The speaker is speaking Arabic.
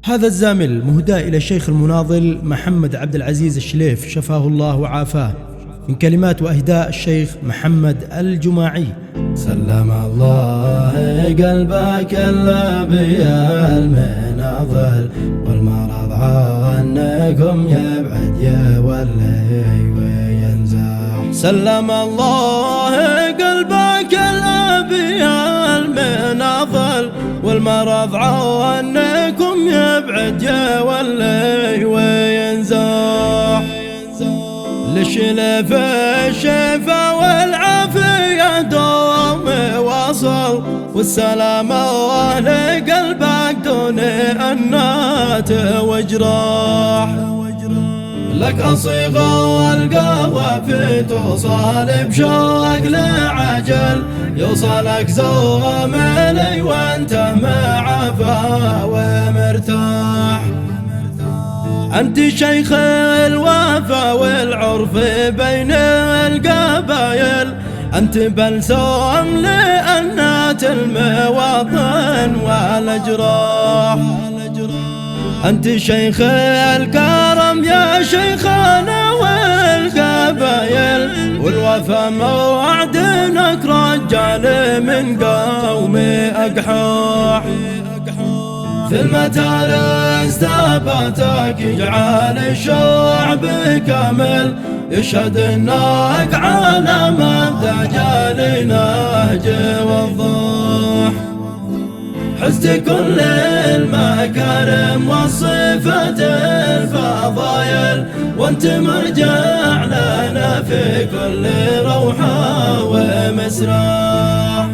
هذا الزامل مهدى إلى الشيخ المناضل محمد عبد العزيز الشليف شفاه الله وعافاه، من كلمات وأهداء الشيخ محمد الجماعي. سلم الله قلبك الذي المناضل والمرض عنكم يبعد يولي وينزاح. سلم الله قلبك الذي المناضل والمرض عنكم يبعد يولي وينزاح. للشليف الشفا والعافية دوم واصل، والسلام الله لقلبك دون أنات وجراح. لك أصيغ والقوافي توصل بشوق لعجل، يوصلك زوملي وانت معفى ومرتاح. أنت شيخ الوفا والعرف بين القبايل، أنت بلسم لأنات المواطن والأجراح. أنت شيخ الكرم يا شيخنا والقبايل، والوفا موعدنك رجال من قوم أقحاح. في المتال استباتك يجعل الشعب كامل، يشهد انك على مبدأ لنهج وضوح. حزت كل المكارم والصفات الفضايل، وانت مرجع لنا في كل روحة ومسرح.